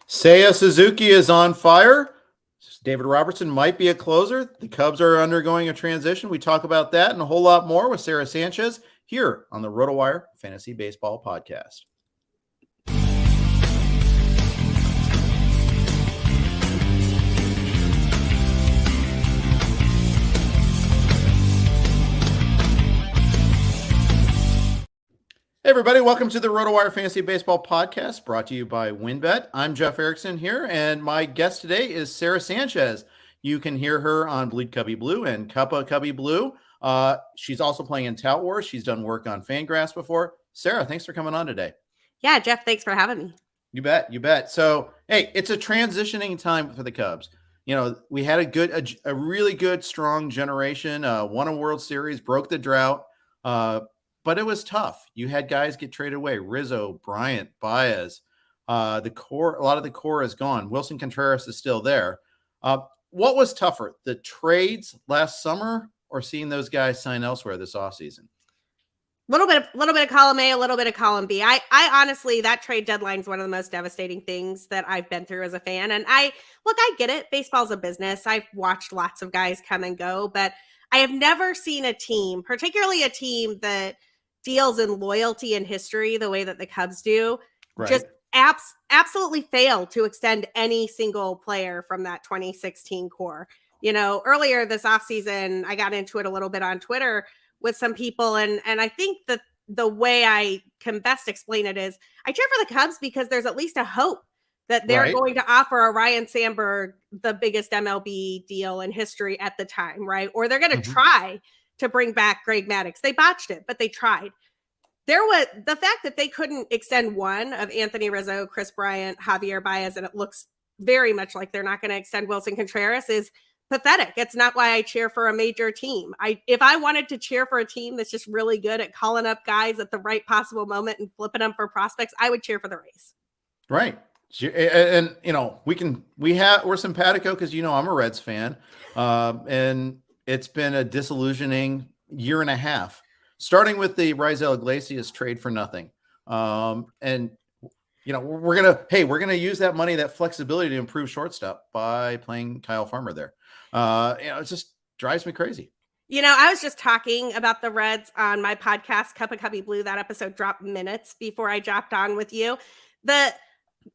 Seiya Suzuki is on fire. David Robertson might be a closer. The Cubs are undergoing a transition. We talk about that and a whole lot more with Sara Sanchez here on the RotoWire Fantasy Baseball Podcast. Hey everybody, welcome to the RotoWire Fantasy Baseball Podcast, brought to you by WynnBET. I'm Jeff Erickson here, and my guest today is Sara Sanchez. You can hear her on Bleed Cubbie Blue and Cubbie Blue. She's also playing in Tout Wars. She's done work on Fangraphs before. Sara, thanks for coming on today. Yeah, Jeff, thanks for having me. You bet. So, hey, it's a transitioning time for the Cubs. You know, we had a really good, strong generation, won a World Series, broke the drought. But it was tough. You had guys get traded away. Rizzo, Bryant, Baez. The core, a lot of the core is gone. Wilson Contreras is still there. What was tougher, the trades last summer or seeing those guys sign elsewhere this offseason? Little bit of column A, a little bit of column B. I honestly, that trade deadline is one of the most devastating things that I've been through as a fan. And I get it. Baseball's a business. I've watched lots of guys come and go, but I have never seen a team, particularly a team that deals in loyalty and history the way that the Cubs do, right, just absolutely fail to extend any single player from that 2016 core. You know, earlier this offseason, I got into it a little bit on Twitter with some people, and I think that the way I can best explain it is I cheer for the Cubs because there's at least a hope that they're going to offer a Ryan Sandberg the biggest MLB deal in history at the time, right? Or they're going to try to bring back Greg Maddux. They botched it, but they tried. There was the fact that they couldn't extend one of Anthony Rizzo, Chris Bryant, Javier Baez, and it looks very much like they're not going to extend Wilson Contreras is pathetic. It's not why I cheer for a major team. If I wanted to cheer for a team that's just really good at calling up guys at the right possible moment and flipping them for prospects, I would cheer for the Rays. Right. And you know, we're simpatico because, you know, I'm a Reds fan. And it's been a disillusioning year and a half, starting with the Raisel Iglesias trade for nothing. And, you know, we're going to use that money, that flexibility to improve shortstop by playing Kyle Farmer there. You know, it just drives me crazy. You know, I was just talking about the Reds on my podcast, Cup of Cubbie Blue. That episode dropped minutes before I dropped on with you. The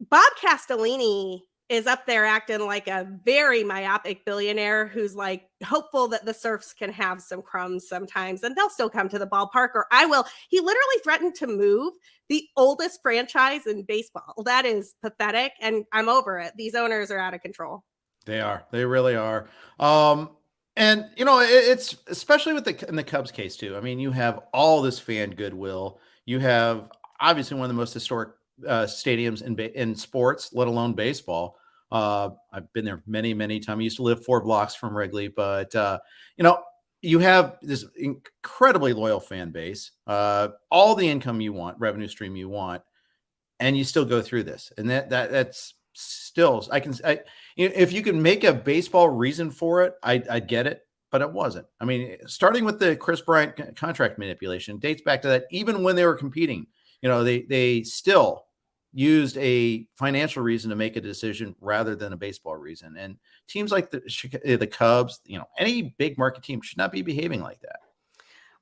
Bob Castellini is up there acting like a very myopic billionaire who's like hopeful that the Surfs can have some crumbs sometimes and they'll still come to the ballpark, or I will. He literally threatened to move the oldest franchise in baseball. That is pathetic, and I'm over it. These owners are out of control. They are. They really are. And, you know, it's especially in the Cubs case too. I mean, you have all this fan goodwill. You have obviously one of the most historic stadiums in sports, let alone baseball. I've been there many, many times. I used to live 4 blocks from Wrigley, but you know, you have this incredibly loyal fan base, all the income you want, revenue stream you want, and you still go through this. And that's still, if you can make a baseball reason for it, I'd get it, but it wasn't. I mean, starting with the Chris Bryant contract manipulation dates back to that. Even when they were competing, you know, they still used a financial reason to make a decision rather than a baseball reason. And teams like the Cubs, you know, any big market team should not be behaving like that.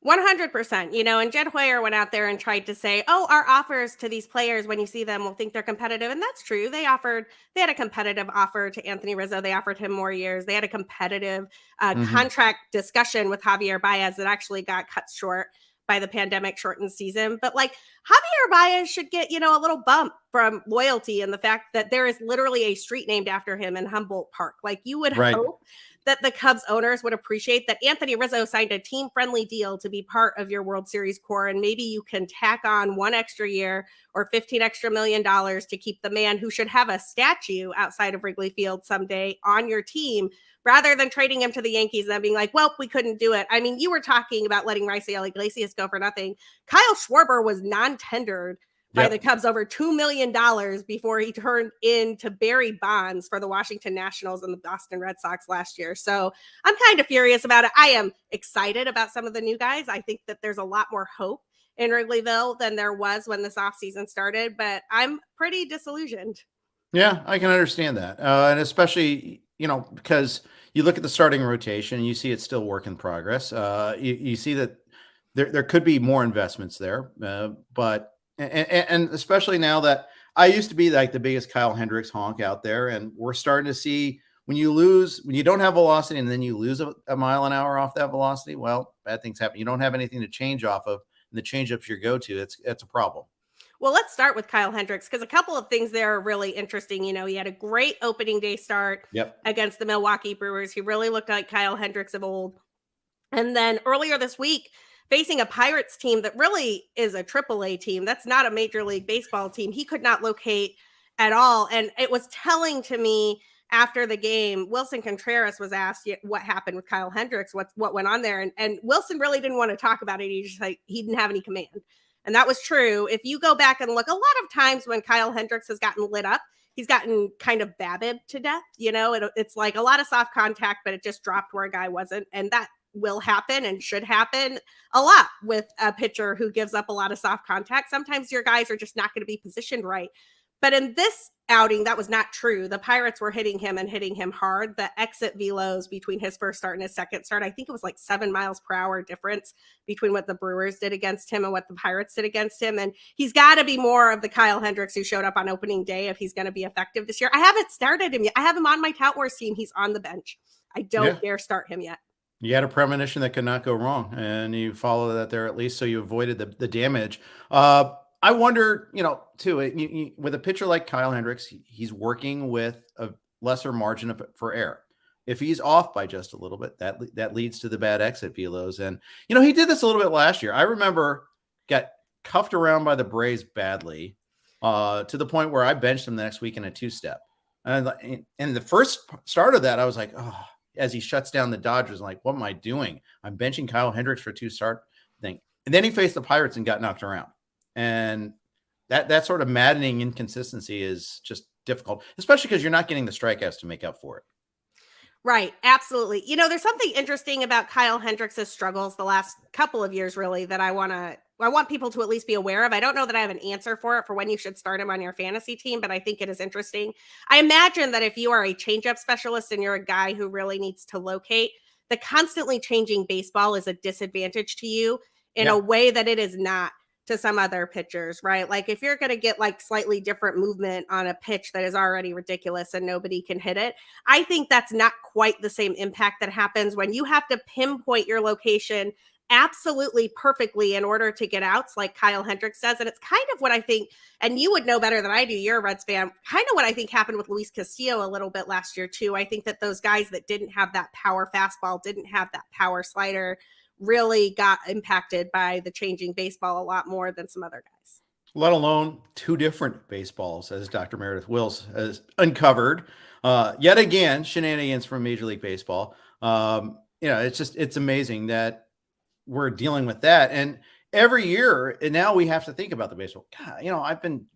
100%, you know, and Jed Hoyer went out there and tried to say, oh, our offers to these players, when you see them, will think they're competitive. And that's true. They had a competitive offer to Anthony Rizzo. They offered him more years. They had a competitive contract discussion with Javier Baez that actually got cut short by the pandemic shortened season. But like Javier Baez should get, you know, a little bump from loyalty and the fact that there is literally a street named after him in Humboldt Park. Like you would hope that the Cubs owners would appreciate that Anthony Rizzo signed a team-friendly deal to be part of your World Series core, and maybe you can tack on 1 extra year or $15 million to keep the man who should have a statue outside of Wrigley Field someday on your team, rather than trading him to the Yankees and then being like, well, we couldn't do it. I mean, you were talking about letting Raisel Iglesias go for nothing. Kyle Schwarber was non-tendered by the Cubs over $2 million before he turned into Barry Bonds for the Washington Nationals and the Boston Red Sox last year. So I'm kind of furious about it. I am excited about some of the new guys. I think that there's a lot more hope in Wrigleyville than there was when this offseason started, but I'm pretty disillusioned. Yeah, I can understand that. And especially, because you look at the starting rotation and you see it's still work in progress. You see that there could be more investments there. But, and especially now that I used to be like the biggest Kyle Hendricks honk out there, and we're starting to see when you don't have velocity and then you lose a mile an hour off that velocity, well, bad things happen. You don't have anything to change off of, and the changeup's your go-to. It's a problem. Well, let's start with Kyle Hendricks because a couple of things there are really interesting. He had a great opening day start Yep. against the Milwaukee Brewers. He really looked like Kyle Hendricks of old. And then earlier this week, facing a Pirates team that really is a AAA team, that's not a Major League Baseball team, he could not locate at all. And it was telling to me after the game. Wilson Contreras was asked what happened with Kyle Hendricks, what went on there. And Wilson really didn't want to talk about it. He didn't have any command. And that was true. If you go back and look, a lot of times when Kyle Hendricks has gotten lit up, he's gotten kind of babbib to death. It's like a lot of soft contact, but it just dropped where a guy wasn't. And that will happen and should happen a lot with a pitcher who gives up a lot of soft contact. Sometimes your guys are just not going to be positioned right. But in this outing, that was not true. The Pirates were hitting him hard. The exit velos between his first start and his second start, I think it was like 7 miles per hour difference between what the Brewers did against him and what the Pirates did against him. And he's got to be more of the Kyle Hendricks who showed up on opening day if he's going to be effective this year. I haven't started him yet. I have him on my Tout Wars team. He's on the bench. I don't dare start him yet. You had a premonition that could not go wrong, and you follow that there at least, so you avoided the damage. I wonder, too, with a pitcher like Kyle Hendricks, he's working with a lesser margin for error. If he's off by just a little bit, that leads to the bad exit velos. And, he did this a little bit last year. I remember got cuffed around by the Braves badly to the point where I benched him the next week in a 2-step. And the first start of that, I was like, oh, as he shuts down the Dodgers, I'm like, what am I doing? I'm benching Kyle Hendricks for 2-start thing. And then he faced the Pirates and got knocked around. And that sort of maddening inconsistency is just difficult, especially because you're not getting the strikeouts to make up for it. Right. Absolutely. There's something interesting about Kyle Hendricks' struggles the last couple of years, really, that I want people to at least be aware of. I don't know that I have an answer for when you should start him on your fantasy team, but I think it is interesting. I imagine that if you are a changeup specialist and you're a guy who really needs to locate, the constantly changing baseball is a disadvantage to you in a way that it is not to some other pitchers, right? Like if you're going to get like slightly different movement on a pitch that is already ridiculous and nobody can hit it, I think that's not quite the same impact that happens when you have to pinpoint your location absolutely perfectly in order to get outs like Kyle Hendricks does. And it's kind of what I think, and you would know better than I do, you're a Reds fan, kind of what I think happened with Luis Castillo a little bit last year too. I think that those guys that didn't have that power fastball, didn't have that power slider, really got impacted by the changing baseball a lot more than some other guys. Let alone 2 different baseballs, as Dr. Meredith Wills has uncovered. Yet again, shenanigans from Major League Baseball. It's amazing that we're dealing with that. And every year, and now we have to think about the baseball. God, I've been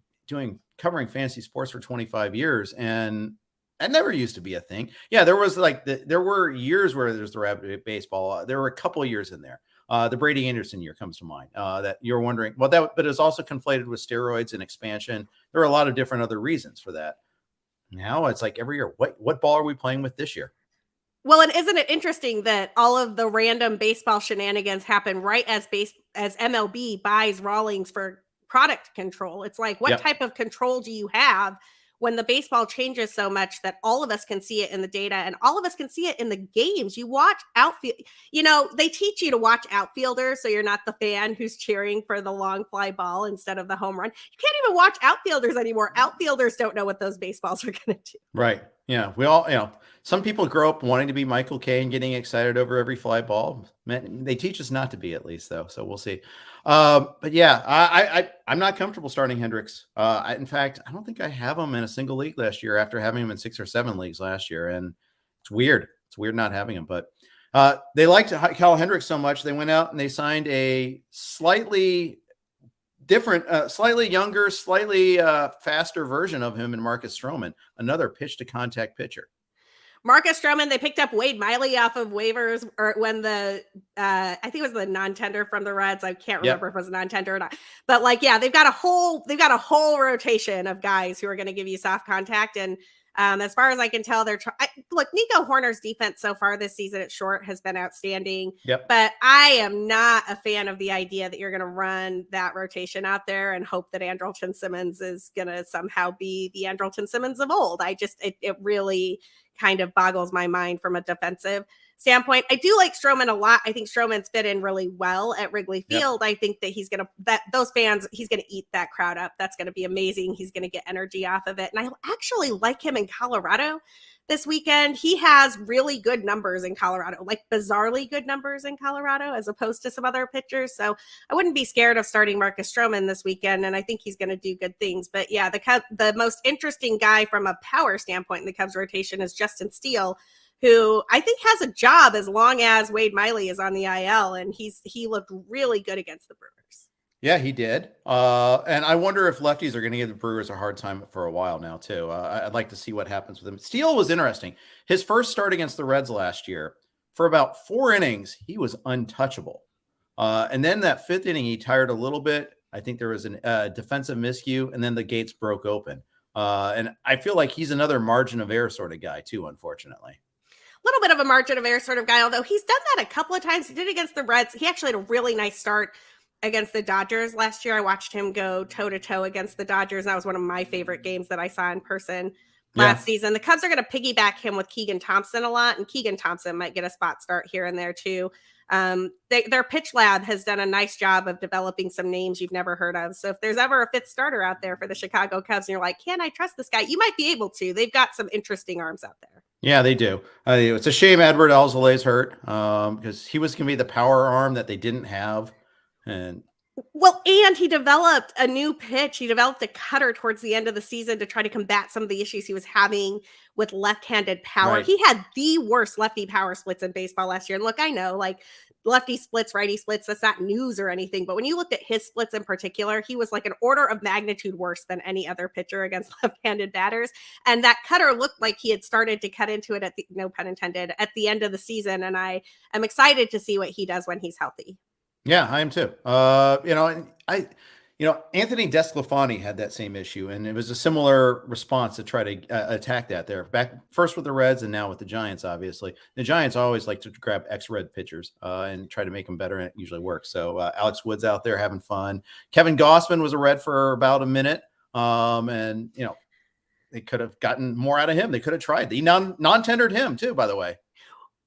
covering fantasy sports for 25 years, and that never used to be a thing. Yeah, there was there were years where there's the rabbit baseball. There were a couple of years in there. The Brady Anderson year comes to mind. That you're wondering, but it's also conflated with steroids and expansion. There are a lot of different other reasons for that. Now it's like every year, what ball are we playing with this year? Well, and isn't it interesting that all of the random baseball shenanigans happen right as MLB buys Rawlings for product control? It's like, what type of control do you have when the baseball changes so much that all of us can see it in the data and all of us can see it in the games? You watch outfield, they teach you to watch outfielders, so you're not the fan who's cheering for the long fly ball instead of the home run. You can't even watch outfielders anymore. Outfielders don't know what those baseballs are going to do. Right. Yeah. We all, some people grow up wanting to be Michael Kay and getting excited over every fly ball. They teach us not to be, at least, though. So we'll see. But yeah, I'm not comfortable starting Hendricks. In fact, I don't think I have him in a single league last year after having him in 6 or 7 leagues last year. And it's weird. It's weird not having him. But they liked Kyle Hendricks so much, they went out and they signed a slightly different, slightly younger, slightly faster version of him in Marcus Strowman, another pitch to contact pitcher. Marcus Strowman, they picked up Wade Miley off of waivers, or when I think it was the non-tender from the Reds. I can't remember if it was a non-tender or not. But they've got a whole rotation of guys who are going to give you soft contact. And as far as I can tell, look, Nico Horner's defense so far this season at short has been outstanding. Yep. But I am not a fan of the idea that you're going to run that rotation out there and hope that Andrelton Simmons is going to somehow be the Andrelton Simmons of old. It really kind of boggles my mind from a defensive standpoint. I do like Strowman a lot. I think Strowman's fit in really well at Wrigley Field. Yep. I think that he's going to eat that crowd up. That's going to be amazing. He's going to get energy off of it. And I actually like him in Colorado this weekend. He has really good numbers in Colorado, like bizarrely good numbers in Colorado, as opposed to some other pitchers. So I wouldn't be scared of starting Marcus Strowman this weekend. And I think he's going to do good things. But yeah, the most interesting guy from a power standpoint in the Cubs rotation is Justin Steele, who I think has a job as long as Wade Miley is on the IL, and he looked really good against the Brewers. Yeah, he did. And I wonder if lefties are going to give the Brewers a hard time for a while now, too. I'd like to see what happens with him. Steele was interesting. His first start against the Reds last year, for about 4 innings, he was untouchable. And then that 5th inning, he tired a little bit. I think there was a defensive miscue, and then the gates broke open. And I feel like he's another margin of error sort of guy, too, unfortunately. Little bit of a margin of error sort of guy, although he's done that a couple of times. He did against the Reds. He actually had a really nice start against the Dodgers last year. I watched him go toe-to-toe against the Dodgers. That was one of my favorite games that I saw in person last season. The Cubs are going to piggyback him with Keegan Thompson a lot, and Keegan Thompson might get a spot start here and there too. Their pitch lab has done a nice job of developing some names you've never heard of. So if there's ever a 5th starter out there for the Chicago Cubs and you're like, can I trust this guy? You might be able to. They've got some interesting arms out there. Yeah, they do. It's a shame Edward Alzolay's hurt because he was going to be the power arm that they didn't have. And he developed a new pitch. He developed a cutter towards the end of the season to try to combat some of the issues he was having with left-handed power. Right. He had the worst lefty power splits in baseball last year. And look, I know, like, lefty splits, righty splits, that's not news or anything. But when you looked at his splits in particular, he was like an order of magnitude worse than any other pitcher against left-handed batters. And that cutter looked like he had started to cut into it no pun intended, at the end of the season. And I am excited to see what he does when he's healthy. Yeah, I am too. Anthony DeSclafani had that same issue, and it was a similar response to try to attack that there. Back first with the Reds and now with the Giants, obviously. The Giants always like to grab ex-Red pitchers and try to make them better, and it usually works. So Alex Wood's out there having fun. Kevin Gossman was a Red for about a minute, and they could have gotten more out of him. They could have tried. They non-tendered him too, by the way.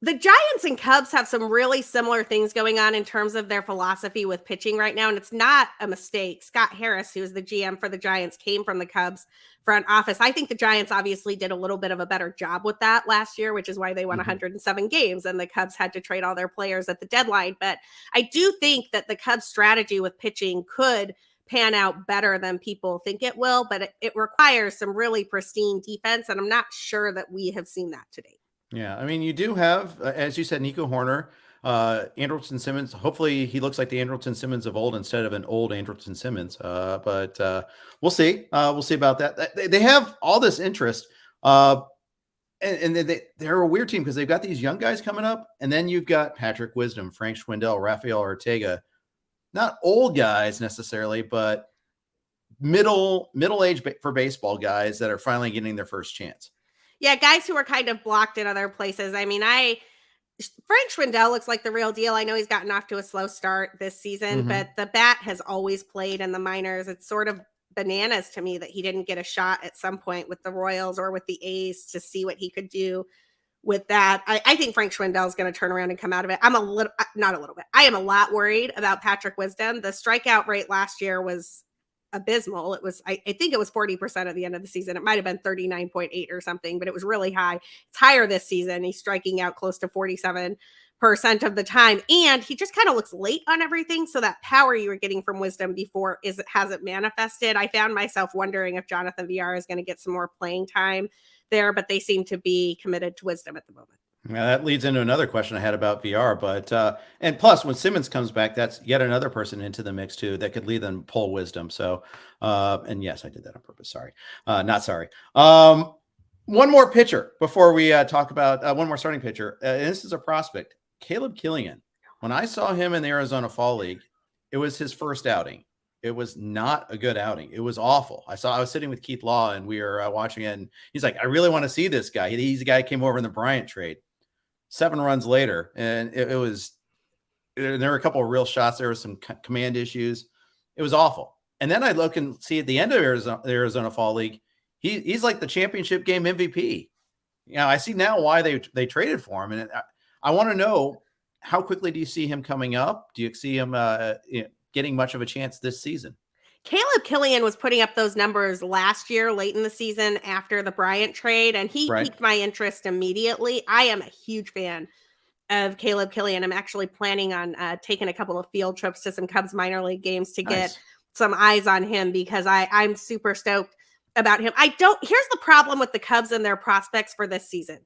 The Giants and Cubs have some really similar things going on in terms of their philosophy with pitching right now, and it's not a mistake. Scott Harris, who is the GM for the Giants, came from the Cubs front office. I think the Giants obviously did a little bit of a better job with that last year, which is why they won 107 games, and the Cubs had to trade all their players at the deadline. But I do think that the Cubs' strategy with pitching could pan out better than people think it will, but it requires some really pristine defense, and I'm not sure that we have seen that today. Yeah, I mean, you do have, as you said, Nico Horner, Andrelton Simmons. Hopefully he looks like the Andrelton Simmons of old instead of an old Andrelton Simmons. But we'll see. We'll see about that. They have all this interest. And they're a weird team because they've got these young guys coming up. And then you've got Patrick Wisdom, Frank Schwindel, Rafael Ortega. Not old guys necessarily, but middle age for baseball guys that are finally getting their first chance. Yeah, guys who are kind of blocked in other places. I mean, Frank Schwindel looks like the real deal. I know he's gotten off to a slow start this season, but the bat has always played in the minors. It's sort of bananas to me that he didn't get a shot at some point with the Royals or with the A's to see what he could do with that. I think Frank Schwindel is going to turn around and come out of it. I am a lot worried about Patrick Wisdom. The strikeout rate last year was abysmal. It was, I think it was 40% at the end of the season. It might've been 39.8 or something, but it was really high. It's higher this season. He's striking out close to 47% of the time. And he just kind of looks late on everything. So that power you were getting from Wisdom before hasn't manifested. I found myself wondering if Jonathan VR is going to get some more playing time there, but they seem to be committed to Wisdom at the moment. Yeah, that leads into another question I had about VR, but and plus when Simmons comes back, that's yet another person into the mix too that could lead them pull Wisdom. So, and yes, I did that on purpose. Sorry, not sorry. One more pitcher before we talk about one more starting pitcher. And this is a prospect, Caleb Killian. When I saw him in the Arizona Fall League, it was his first outing. It was not a good outing. It was awful. I was sitting with Keith Law and we were watching it, and he's like, I really want to see this guy. He's the guy who came over in the Bryant trade. 7 runs later, and there were a couple of real shots. There were some command issues. It was awful. And then I look and see at the end of the Arizona Fall League, he's like the championship game MVP. I see now why they traded for him. And I want to know, how quickly do you see him coming up? Do you see him getting much of a chance this season? Caleb Killian was putting up those numbers last year, late in the season after the Bryant trade, and he piqued my interest immediately. I am a huge fan of Caleb Killian. I'm actually planning on taking a couple of field trips to some Cubs minor league games to get some eyes on him, because I'm super stoked about him. Here's the problem with the Cubs and their prospects for this season.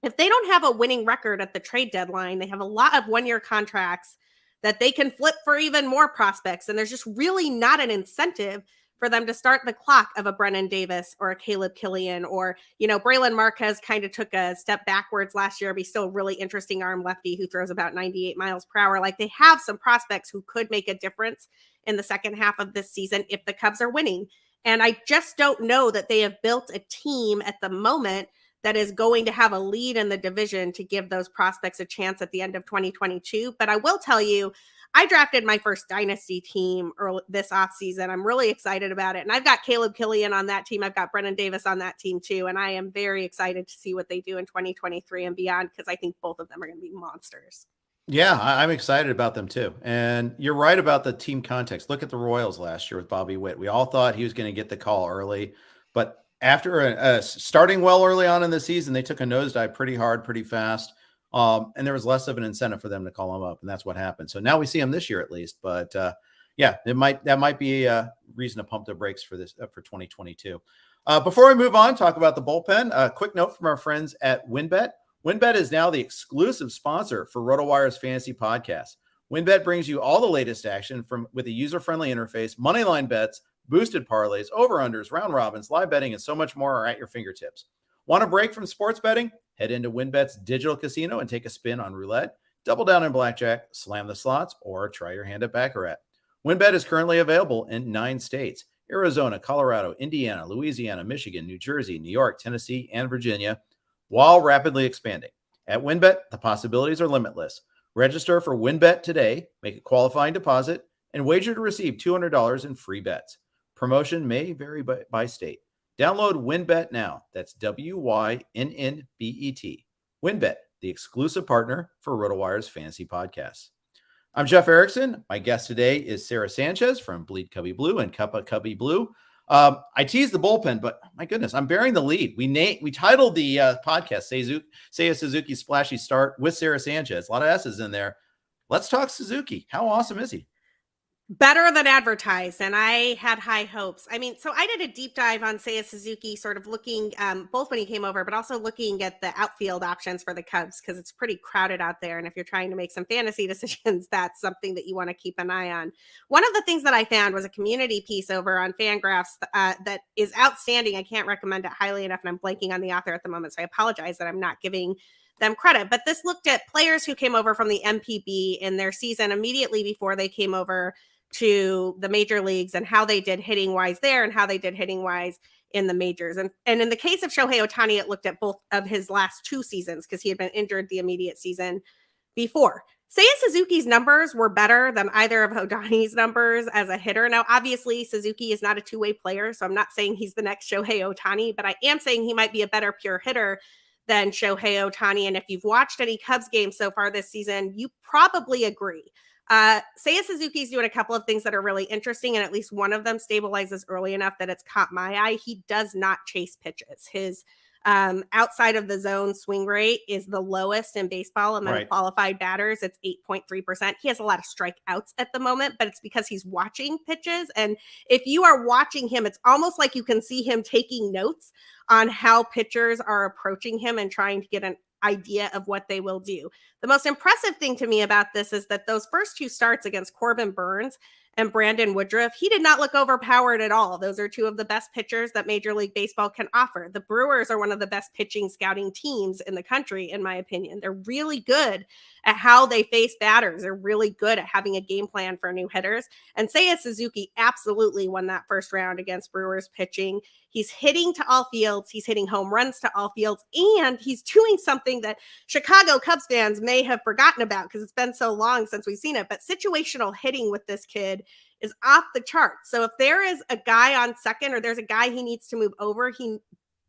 If they don't have a winning record at the trade deadline, they have a lot of one-year contracts that they can flip for even more prospects. And there's just really not an incentive for them to start the clock of a Brennan Davis or a Caleb Killian, or, Braylon Marquez kind of took a step backwards last year, but he's still a really interesting arm lefty who throws about 98 miles per hour. Like, they have some prospects who could make a difference in the second half of this season if the Cubs are winning. And I just don't know that they have built a team at the moment that is going to have a lead in the division to give those prospects a chance at the end of 2022. But I will tell you, I drafted my first dynasty team this offseason. I'm really excited about it. And I've got Caleb Killian on that team. I've got Brennan Davis on that team too. And I am very excited to see what they do in 2023 and beyond, because I think both of them are going to be monsters. Yeah, I'm excited about them too. And you're right about the team context. Look at the Royals last year with Bobby Witt. We all thought he was going to get the call early, but after starting well early on in the season, they took a nosedive pretty hard, pretty fast. And there was less of an incentive for them to call him up. And that's what happened. So now we see him this year at least. But that might be a reason to pump the brakes for this for 2022. Before we move on, talk about the bullpen. A quick note from our friends at WynnBET. WynnBET is now the exclusive sponsor for RotoWire's fantasy podcast. WynnBET brings you all the latest action with a user-friendly interface, moneyline bets, boosted parlays, over-unders, round robins, live betting, and so much more are at your fingertips. Want a break from sports betting? Head into WynnBET's digital casino and take a spin on roulette, double down in blackjack, slam the slots, or try your hand at Baccarat. WynnBET is currently available in 9 states: Arizona, Colorado, Indiana, Louisiana, Michigan, New Jersey, New York, Tennessee, and Virginia, while rapidly expanding. At WynnBET, the possibilities are limitless. Register for WynnBET today, make a qualifying deposit, and wager to receive $200 in free bets. Promotion may vary by state. Download WynnBET now. That's WYNNBET. WynnBET, the exclusive partner for RotoWire's fantasy podcasts. I'm Jeff Erickson. My guest today is Sara Sanchez from Bleed Cubbie Blue and Cubbie Blue. I teased the bullpen, but my goodness, I'm bearing the lead. We titled the podcast Seiya Suzuki Splashy Start with Sara Sanchez. A lot of S's in there. Let's talk Suzuki. How awesome is he? Better than advertised, and I had high hopes. So I did a deep dive on Seiya Suzuki, sort of looking both when he came over, but also looking at the outfield options for the Cubs, because it's pretty crowded out there. And if you're trying to make some fantasy decisions, that's something that you want to keep an eye on. One of the things that I found was a community piece over on Fangraphs that is outstanding. I can't recommend it highly enough, and I'm blanking on the author at the moment, so I apologize that I'm not giving them credit. But this looked at players who came over from the MPB in their season immediately before they came over to the major leagues, and how they did hitting wise there and how they did hitting wise in the majors. And in the case of Shohei Ohtani, it looked at both of his last 2 seasons, because he had been injured the immediate season before. Seiya Suzuki's numbers were better than either of Ohtani's numbers as a hitter. Now, obviously, Suzuki is not a two-way player, so I'm not saying he's the next Shohei Ohtani, but I am saying he might be a better pure hitter than Shohei Ohtani. And if you've watched any Cubs games so far this season, you probably agree. Seiya Suzuki's doing a couple of things that are really interesting, and at least one of them stabilizes early enough that it's caught my eye. He does not chase pitches. His outside of the zone swing rate is the lowest in baseball among qualified batters. It's 8.3%. He has a lot of strikeouts at the moment, but it's because he's watching pitches. And if you are watching him, it's almost like you can see him taking notes on how pitchers are approaching him and trying to get an idea of what they will do. The most impressive thing to me about this is that those first 2 starts against Corbin Burns and Brandon Woodruff, he did not look overpowered at all. Those are two of the best pitchers that Major League Baseball can offer. The Brewers are one of the best pitching scouting teams in the country, in my opinion. They're really good at how they face batters. They're really good at having a game plan for new hitters. And Seiya Suzuki absolutely won that first round against Brewers pitching. He's hitting to all fields. He's hitting home runs to all fields. And he's doing something that Chicago Cubs fans may have forgotten about because it's been so long since we've seen it. But situational hitting with this kid is off the charts. So if there is a guy on second or there's a guy he needs to move over, he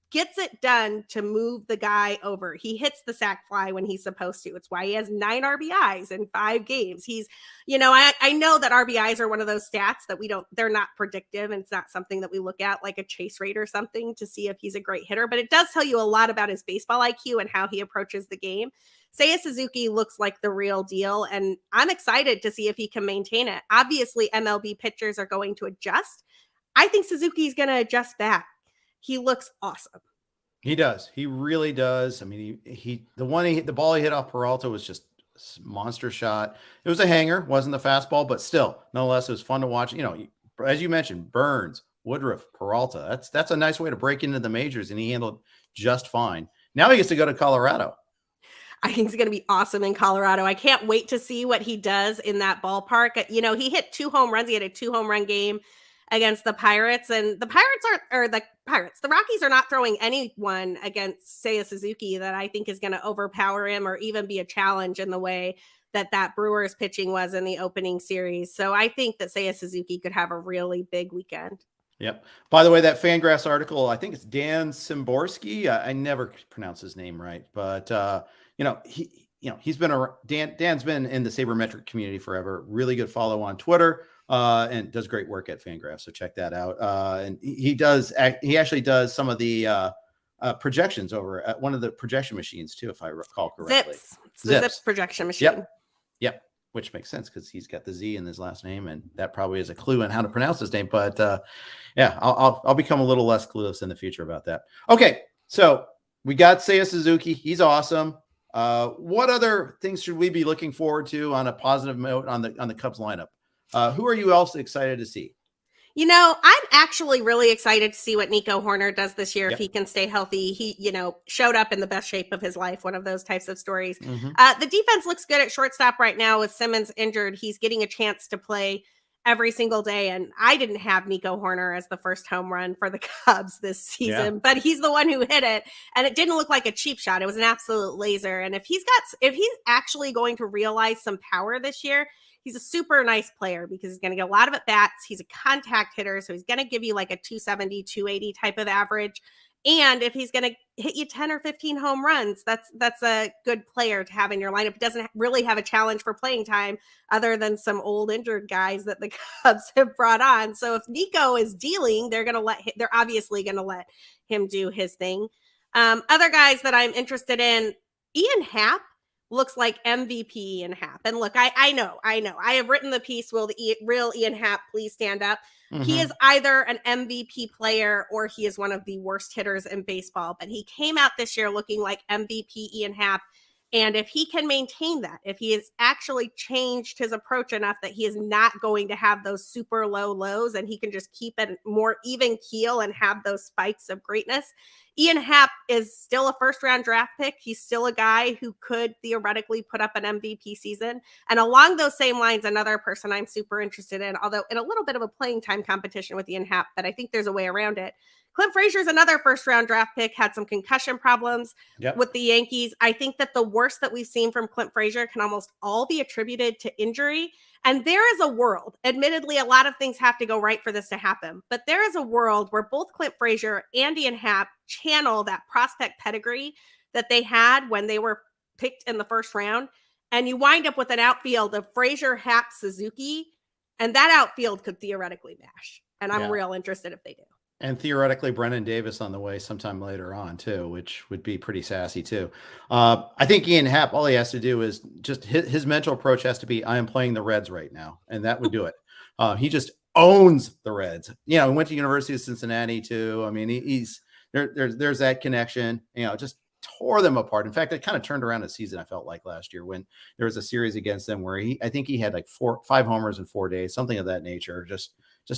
gets it done to move the guy over. He hits the sac fly when he's supposed to. It's why he has 9 RBIs in 5 games. He's, I know that RBIs are one of those stats that they're not predictive. And it's not something that we look at like a chase rate or something to see if he's a great hitter, but it does tell you a lot about his baseball IQ and how he approaches the game. Seiya Suzuki looks like the real deal, and I'm excited to see if he can maintain it. Obviously, MLB pitchers are going to adjust. I think Suzuki's going to adjust back. He looks awesome. He does. He really does. I mean, the ball he hit off Peralta was just a monster shot. It was a hanger, wasn't the fastball, but still, nonetheless, it was fun to watch. As you mentioned, Burns, Woodruff, Peralta. That's a nice way to break into the majors, and he handled just fine. Now he gets to go to Colorado. I think he's going to be awesome in Colorado. I can't wait to see what he does in that ballpark. He hit 2 home runs. He had a 2 home run game against the Pirates, and the Rockies are not throwing anyone against Seiya Suzuki that I think is going to overpower him or even be a challenge in the way that Brewers pitching was in the opening series. So I think that Seiya Suzuki could have a really big weekend. Yep. By the way, that Fangraphs article, I think it's Dan Szymborski. I never pronounce his name right, but he's been Dan's been in the sabermetric community forever. Really good follow on Twitter. And does great work at Fangraphs, so check that out. And he actually does some of the projections over at one of the projection machines too, if I recall correctly. Zips projection machine. Yep. Which makes sense because he's got the Z in his last name, and that probably is a clue on how to pronounce his name. But I'll become a little less clueless in the future about that. Okay, so we got Seiya Suzuki. He's awesome. What other things should we be looking forward to on a positive note on the Cubs lineup? Who are you also excited to see? I'm actually really excited to see what Nico Horner does this year if he can stay healthy. He, showed up in the best shape of his life, one of those types of stories. Mm-hmm. The defense looks good at shortstop right now with Simmons injured. He's getting a chance to play every single day, and I didn't have Nico Horner as the first home run for the Cubs this season, but he's the one who hit it, and it didn't look like a cheap shot. It was an absolute laser, and if he's actually going to realize some power this year, he's a super nice player because he's going to get a lot of at-bats. He's a contact hitter, so he's going to give you like a 270, 280 type of average. And if he's going to hit you 10 or 15 home runs, that's a good player to have in your lineup. He doesn't really have a challenge for playing time other than some old injured guys that the Cubs have brought on. So if Nico is dealing, they're obviously going to let him do his thing. Other guys that I'm interested in, Ian Happ looks like MVP Ian Happ. And look, I know. I have written the piece, will the real Ian Happ please stand up? Mm-hmm. He is either an MVP player or he is one of the worst hitters in baseball. But he came out this year looking like MVP Ian Happ. And if he can maintain that, if he has actually changed his approach enough that he is not going to have those super low lows and he can just keep it more even keel and have those spikes of greatness, Ian Happ is still a first-round draft pick. He's still a guy who could theoretically put up an MVP season. And along those same lines, another person I'm super interested in, although in a little bit of a playing time competition with Ian Happ, but I think there's a way around it. Clint Frazier's another first-round draft pick, had some concussion problems with the Yankees. I think that the worst that we've seen from Clint Frazier can almost all be attributed to injury. And there is a world, admittedly, a lot of things have to go right for this to happen, but there is a world where both Clint Frazier and Ian Happ channel that prospect pedigree that they had when they were picked in the first round. And you wind up with an outfield of Frazier, Happ, Suzuki, and that outfield could theoretically mash. And I'm real interested if they do. And theoretically, Brennan Davis on the way sometime later on, too, which would be pretty sassy, too. I think Ian Happ, all he has to do is just his mental approach has to be, I am playing the Reds right now. And that would do it. He just owns the Reds. He went to University of Cincinnati, too. I mean, he's there's that connection, just tore them apart. In fact, it kind of turned around the season, I felt like last year when there was a series against them where I think he had like 5 homers in 4 days, something of that nature, just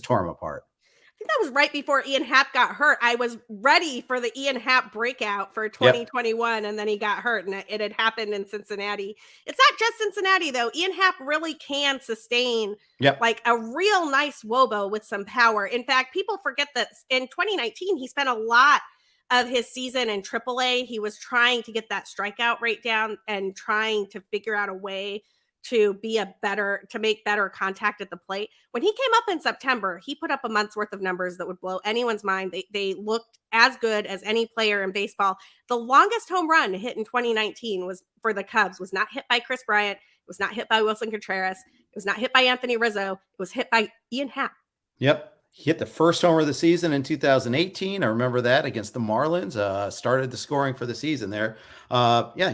tore them apart. I think that was right before Ian Happ got hurt. I was ready for the Ian Happ breakout for 2021, and then he got hurt, and it had happened in Cincinnati. It's not just Cincinnati, though. Ian Happ really can sustain like a real nice wobo with some power. In fact, people forget that in 2019, he spent a lot of his season in AAA. He was trying to get that strikeout rate down and trying to figure out a way to make better contact at the plate. When he came up in September, he put up a month's worth of numbers that would blow anyone's mind. They looked as good as any player in baseball. The longest home run hit in 2019 was for the Cubs, was not hit by Chris Bryant. It was not hit by Wilson Contreras. It was not hit by Anthony Rizzo. It was hit by Ian Happ. Yep. He hit the first homer of the season in 2018. I remember that against the Marlins. Started the scoring for the season there.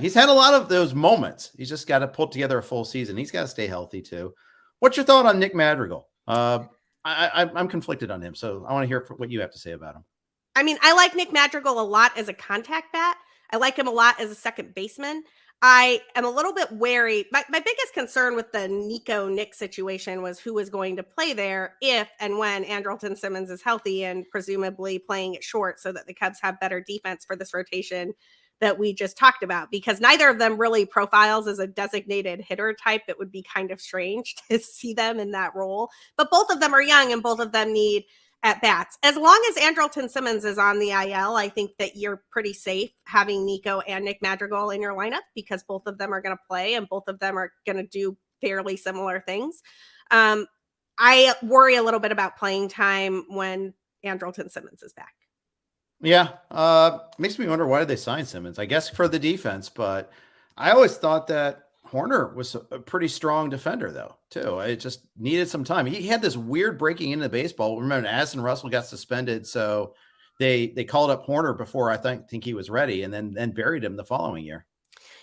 He's had a lot of those moments. He's just got to pull together a full season. He's got to stay healthy too. What's your thought on Nick Madrigal? I'm conflicted on him, so I want to hear what you have to say about him. I mean, I like Nick Madrigal a lot as a contact bat. I like him a lot as a second baseman. I am a little bit wary. My biggest concern with the Nick situation was who was going to play there if and when Andrelton Simmons is healthy and presumably playing it short so that the Cubs have better defense for this rotation that we just talked about, because neither of them really profiles as a designated hitter type. It would be kind of strange to see them in that role, but both of them are young and both of them need at bats. As long as Andrelton Simmons is on the IL, I think that you're pretty safe having Nico and Nick Madrigal in your lineup because both of them are going to play and both of them are going to do fairly similar things. I worry a little bit about playing time when Andrelton Simmons is back. Yeah. Makes me wonder, why did they sign Simmons? I guess for the defense, but I always thought that Horner was a pretty strong defender, though, too. It just needed some time. He had this weird breaking into baseball. Remember, Addison Russell got suspended, so they called up Horner before I think he was ready, and then buried him the following year.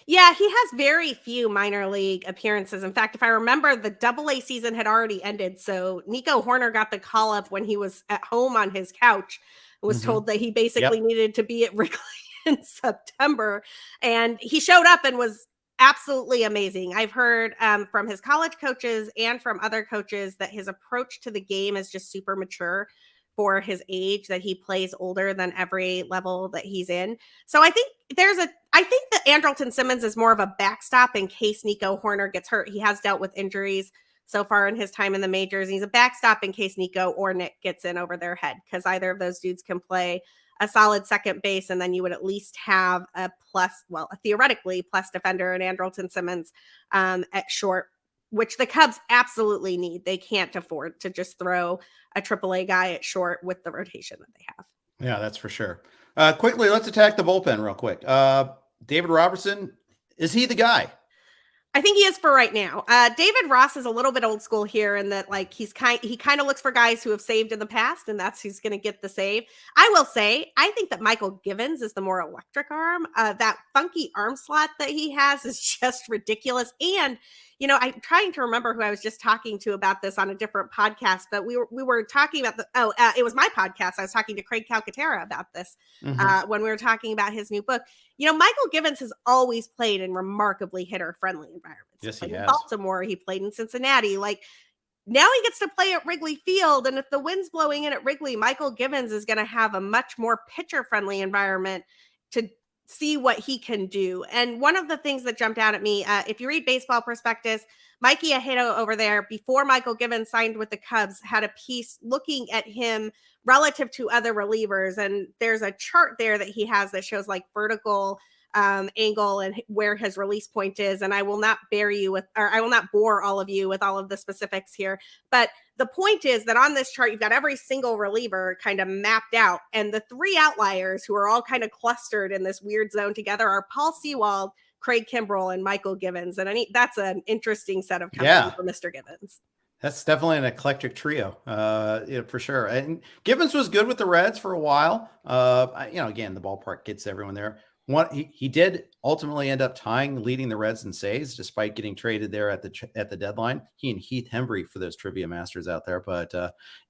Yeah, he has very few minor league appearances. In fact, if I remember, the AA season had already ended, so Nico Horner got the call up when he was at home on his couch and was told that he basically needed to be at Wrigley in September, and he showed up and was absolutely amazing. I've heard from his college coaches and from other coaches that his approach to the game is just super mature for his age, that he plays older than every level that he's in. So I think that Andrelton Simmons is more of a backstop in case Nico Horner gets hurt. He has dealt with injuries so far in his time in the majors. He's a backstop in case Nico or Nick gets in over their head, because either of those dudes can play a solid second base, and then you would at least have a theoretically plus defender in Andrelton Simmons at short, which the Cubs absolutely need. They can't afford to just throw a AAA guy at short with the rotation that they have. Yeah, that's for sure. Quickly, let's attack the bullpen real quick. David Robertson, is he the guy? I think he is for right now. David Ross is a little bit old school here in that, like, he kind of looks for guys who have saved in the past, and that's who's going to get the save. I will say, I think that Michael Givens is the more electric arm. That funky arm slot that he has is just ridiculous. And, you know, I'm trying to remember who I was just talking to about this on a different podcast, but we were talking about it was my podcast. I was talking to Craig Calcaterra about this when we were talking about his new book. You know, Michael Givens has always played in remarkably hitter-friendly environments. Yes, he has. In Baltimore, he played in Cincinnati. Like, now he gets to play at Wrigley Field, and if the wind's blowing in at Wrigley, Michael Givens is going to have a much more pitcher-friendly environment to see what he can do. And one of the things that jumped out at me, if you read Baseball Prospectus, Mikey Ajedo over there, before Michael Givens signed with the Cubs, had a piece looking at him relative to other relievers. And there's a chart there that he has that shows like vertical angle and where his release point is. And I will not bore all of you with all of the specifics here. But the point is that on this chart, you've got every single reliever kind of mapped out. And the three outliers who are all kind of clustered in this weird zone together are Paul Sewald, Craig Kimbrell, and Michael Givens. And that's an interesting set of company for Mr. Givens. That's definitely an eclectic trio, for sure. And Givens was good with the Reds for a while. Again, the ballpark gets everyone there. He did ultimately end up leading the Reds in saves, despite getting traded there at the deadline. He and Heath Hembry for those trivia masters out there, but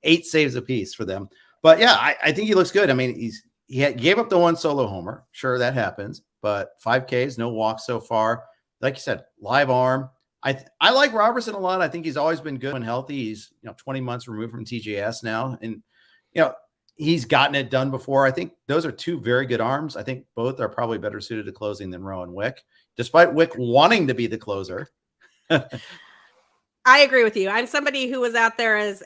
8 saves apiece for them. But yeah, I think he looks good. I mean, gave up the one solo homer. Sure, that happens, but 5 Ks, no walks so far. Like you said, live arm. I like Robertson a lot. I think he's always been good when healthy. He's 20 months removed from TJS now, and he's gotten it done before. I think those are 2 very good arms. I think both are probably better suited to closing than Rowan Wick, despite Wick wanting to be the closer. I agree with you. I'm somebody who was out there as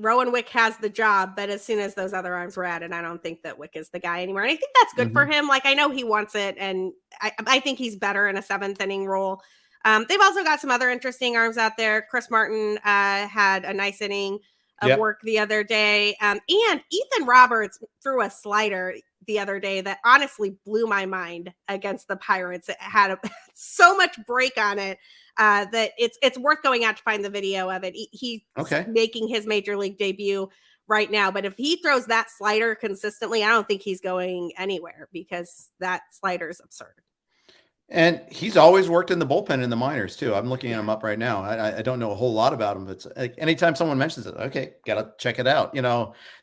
Rowan Wick has the job, but as soon as those other arms were added, I don't think that Wick is the guy anymore. And I think that's good for him. Like, I know he wants it, and I think he's better in a 7th inning role. They've also got some other interesting arms out there. Chris Martin had a nice inning of work the other day. And Ethan Roberts threw a slider the other day that honestly blew my mind against the Pirates. It had so much break on it that it's worth going out to find the video of it. He's making his major league debut right now, but if he throws that slider consistently, I don't think he's going anywhere because that slider is absurd. And he's always worked in the bullpen in the minors too. I'm looking at him up right now. I don't know a whole lot about him, but like anytime someone mentions it, okay, gotta check it out.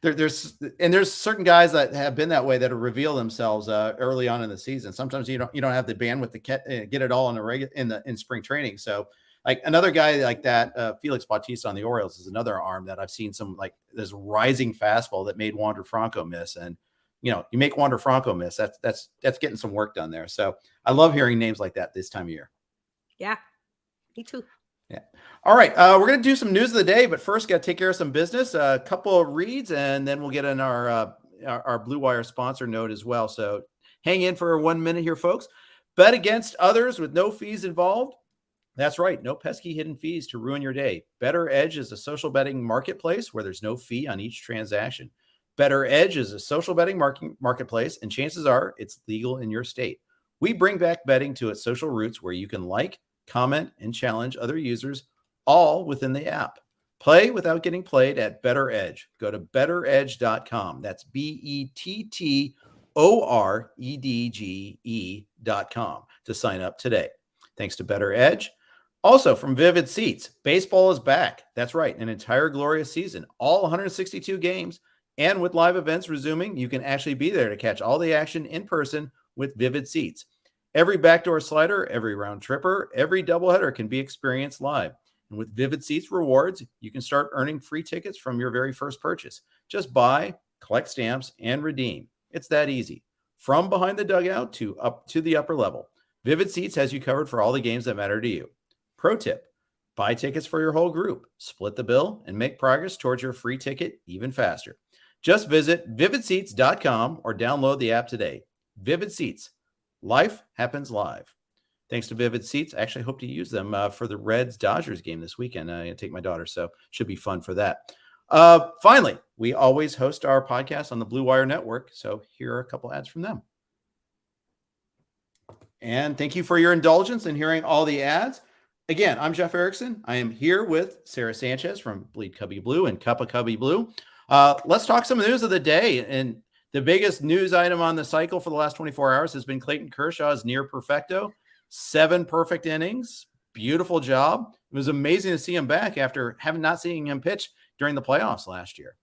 There's certain guys that have been that way that have revealed themselves early on in the season. Sometimes you don't have the bandwidth to get it all in spring training. So like another guy like that, Felix Bautista on the Orioles is another arm that I've seen some like this rising fastball that made Wander Franco miss. And you make Wander Franco miss. That's getting some work done there. So I love hearing names like that this time of year. Yeah, me too. Yeah. All right. We're going to do some news of the day, but first got to take care of some business, a couple of reads, and then we'll get in our Blue Wire sponsor note as well. So hang in for 1 minute here, folks. Bet against others with no fees involved. That's right. No pesky hidden fees to ruin your day. Better Edge is a social betting marketplace where there's no fee on each transaction. Better Edge is a social betting marketplace, and chances are it's legal in your state. We bring back betting to its social roots where you can like, comment, and challenge other users all within the app. Play without getting played at Better Edge. Go to betteredge.com. That's BETTOREDGE.com to sign up today. Thanks to Better Edge. Also from Vivid Seats, baseball is back. That's right, an entire glorious season, all 162 games. And with live events resuming, you can actually be there to catch all the action in person with Vivid Seats. Every backdoor slider, every round tripper, every doubleheader can be experienced live. And with Vivid Seats rewards, you can start earning free tickets from your very first purchase. Just buy, collect stamps, and redeem. It's that easy. From behind the dugout to up to the upper level, Vivid Seats has you covered for all the games that matter to you. Pro tip: buy tickets for your whole group, split the bill, and make progress towards your free ticket even faster. Just visit vividseats.com or download the app today. Vivid Seats. Life happens live. Thanks to Vivid Seats. I actually hope to use them for the Reds-Dodgers game this weekend. I take my daughter, so should be fun for that. Finally, we always host our podcast on the Blue Wire Network, so here are a couple ads from them. And thank you for your indulgence in hearing all the ads. Again, I'm Jeff Erickson. I am here with Sara Sanchez from Bleed Cubbie Blue and Cup of Cubbie Blue. Let's talk some news of the day. And the biggest news item on the cycle for the last 24 hours has been Clayton Kershaw's near perfecto. 7 perfect innings. Beautiful job. It was amazing to see him back after not seeing him pitch during the playoffs last year.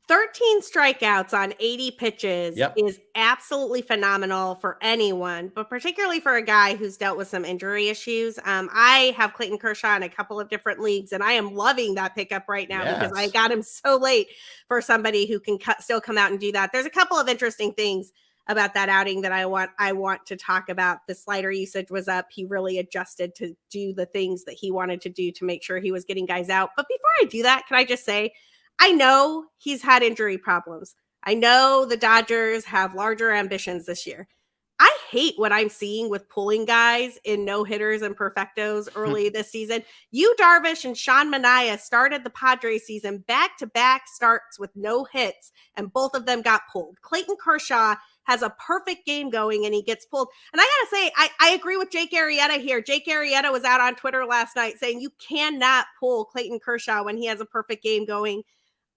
13 strikeouts on 80 pitches is absolutely phenomenal for anyone, but particularly for a guy who's dealt with some injury issues. I have Clayton Kershaw in a couple of different leagues, and I am loving that pickup right now because I got him so late for somebody who can still come out and do that. There's a couple of interesting things about that outing that I want to talk about. The slider usage was up. He really adjusted to do the things that he wanted to do to make sure he was getting guys out. But before I do that, can I just say, I know he's had injury problems. I know the Dodgers have larger ambitions this year. I hate what I'm seeing with pulling guys in no-hitters and perfectos early this season. Yu Darvish and Sean Manaea started the Padres season back-to-back starts with no hits, and both of them got pulled. Clayton Kershaw has a perfect game going, and he gets pulled. And I got to say, I agree with Jake Arrieta here. Jake Arrieta was out on Twitter last night saying you cannot pull Clayton Kershaw when he has a perfect game going.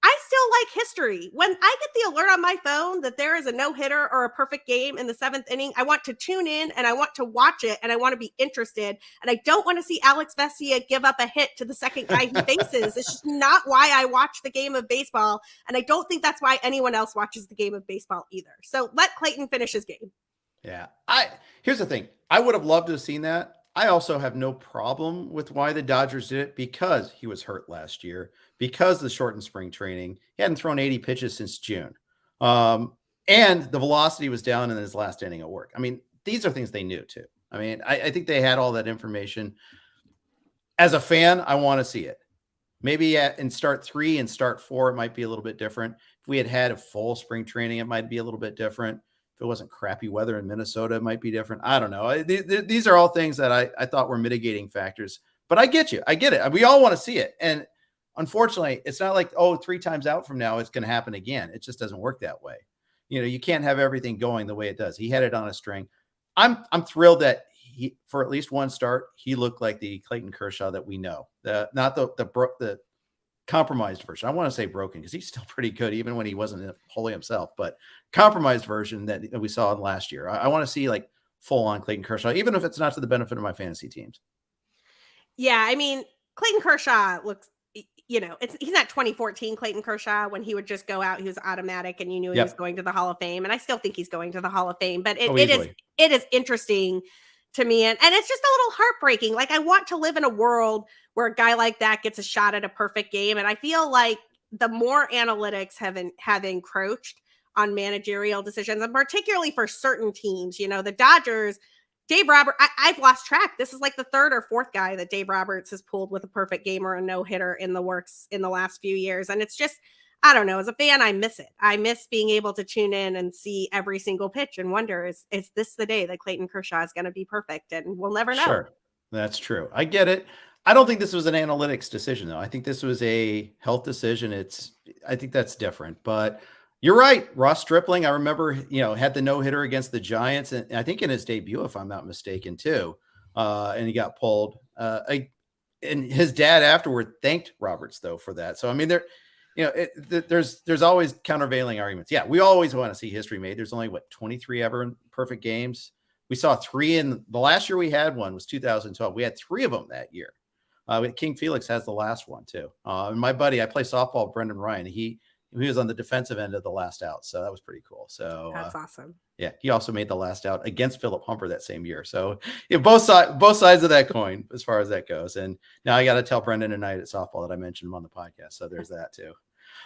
I still like history. When I get the alert on my phone that there is a no-hitter or a perfect game in the 7th inning, I want to tune in and I want to watch it and I want to be interested. And I don't want to see Alex Vesia give up a hit to the second guy he faces. It's just not why I watch the game of baseball. And I don't think that's why anyone else watches the game of baseball either. So let Clayton finish his game. Yeah. Here's the thing. I would have loved to have seen that. I also have no problem with why the Dodgers did it, because he was hurt last year, because of the shortened spring training. He hadn't thrown 80 pitches since June. And the velocity was down in his last inning of work. I mean, these are things they knew too. I mean, I think they had all that information. As a fan, I want to see it. Maybe in start 3 and start 4, it might be a little bit different. If we had a full spring training, it might be a little bit different. If it wasn't crappy weather in Minnesota, it might be different. I don't know. These are all things that I thought were mitigating factors, but I get you. I get it. We all want to see it. And unfortunately, it's not like, 3 times out from now, it's going to happen again. It just doesn't work that way. You can't have everything going the way it does. He had it on a string. I'm thrilled that he, for at least one start, he looked like the Clayton Kershaw that we know, not the compromised version. I want to say broken because he's still pretty good, even when he wasn't wholly himself, but compromised version that we saw last year. I want to see like full on Clayton Kershaw, even if it's not to the benefit of my fantasy teams. Yeah. I mean, Clayton Kershaw looks, he's not 2014 Clayton Kershaw when he would just go out. He was automatic and you knew he was going to the Hall of Fame. And I still think he's going to the Hall of Fame, but it is interesting to me. And it's just a little heartbreaking. Like, I want to live in a world where a guy like that gets a shot at a perfect game. And I feel like the more analytics have encroached on managerial decisions, and particularly for certain teams, the Dodgers, Dave Roberts, I've lost track. This is like the 3rd or 4th guy that Dave Roberts has pulled with a perfect game or a no-hitter in the works in the last few years. And it's just, I don't know, as a fan, I miss it. I miss being able to tune in and see every single pitch and wonder, is this the day that Clayton Kershaw is going to be perfect? And we'll never know. Sure. That's true. I get it. I don't think this was an analytics decision, though. I think this was a health decision. I think that's different, but you're right. Ross Stripling, I remember, had the no-hitter against the Giants, and I think in his debut, if I'm not mistaken, too. And he got pulled. And his dad afterward thanked Roberts, though, for that. So, I mean, there's always countervailing arguments. Yeah, we always want to see history made. There's only 23 ever perfect games. We saw 3 in the last year. We had one was 2012. We had 3 of them that year. King Felix has the last one too. And my buddy, I play softball with Brendan Ryan. He was on the defensive end of the last out, so that was pretty cool. So that's awesome. Yeah, he also made the last out against Philip Humper that same year. So both sides of that coin as far as that goes. And now I got to tell Brendan tonight at softball that I mentioned him on the podcast. So there's that too.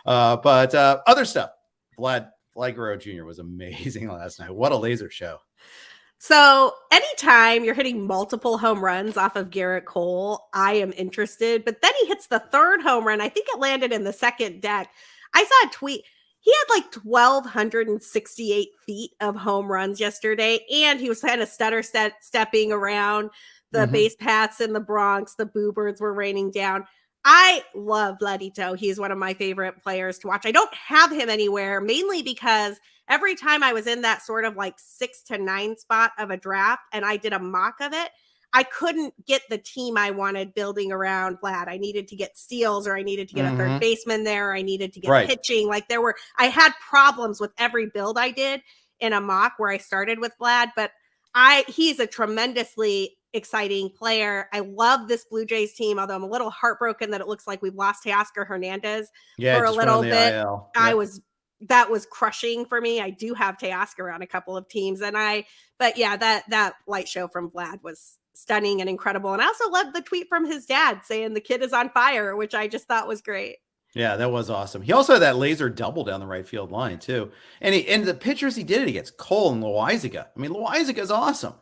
But other stuff. Vlad Flygarrow Jr. was amazing last night. What a laser show. So anytime you're hitting multiple home runs off of Garrett Cole, I am interested. But then he hits the 3rd home run. I think it landed in the 2nd deck. I saw a tweet. He had like 1,268 feet of home runs yesterday. And he was kind of stepping around the base paths in the Bronx. The Boo Birds were raining down. I love Vladito. He's one of my favorite players to watch. I don't have him anywhere, mainly because every time I was in that sort of like 6 to 9 spot of a draft and I did a mock of it, I couldn't get the team I wanted building around Vlad. I needed to get steals, or I needed to get a third baseman there. Or I needed to get pitching. Like I had problems with every build I did in a mock where I started with Vlad, but he's a tremendously exciting player. I love this Blue Jays team, although I'm a little heartbroken that it looks like we've lost Teoscar Hernandez for a little bit. Yep. That was crushing for me. I do have Teoscar on a couple of teams, but yeah, that light show from Vlad was stunning and incredible. And I also loved the tweet from his dad saying the kid is on fire, which I just thought was great. Yeah, that was awesome. He also had that laser double down the right field line too. And the pitchers he did it against, Cole and Loizaga. I mean, Loizaga is awesome.